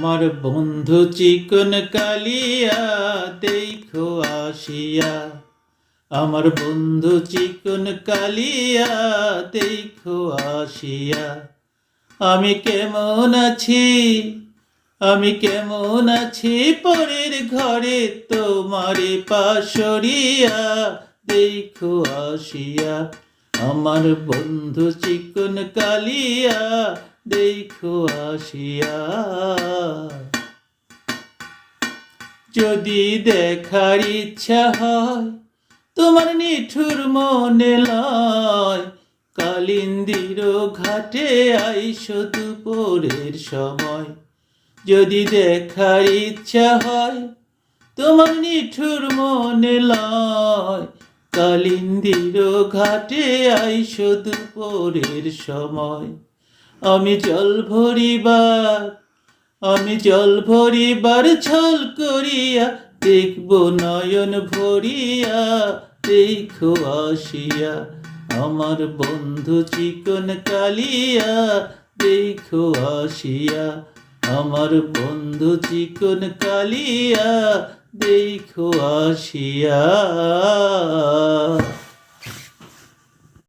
আমার বন্ধু চিকন কালিয়া দেখো আসিয়া, আমার বন্ধু চিকন কালিয়া দেখো আসিয়া। আমি কেমন আছি, আমি কেমন আছি পরের ঘরে তোমারে পাশরিয়া দেখো আসিয়া। আমার বন্ধু চিকন কালিয়া দেখো আসিয়া। যদি দেখার ইচ্ছা হয় তোমার নিঠুর মনে লয়, কালিন্দির ঘাটে আইসো দুপুরের সময়। যদি দেখার ইচ্ছা হয় তোমার নিঠুর মনে লয়, কালিন্দির ঘাটে আইসো দুপুরের সময়। আমি জল ভরিবার, আমি জল ভরিবার ছল করিয়া দেখব নয়ন ভরিয়া দেখো আসিয়া। আমার বন্ধু চিকন কালিয়া দেখো আসিয়া, আমার বন্ধু চিকন কালিয়া দেখো আসিয়া।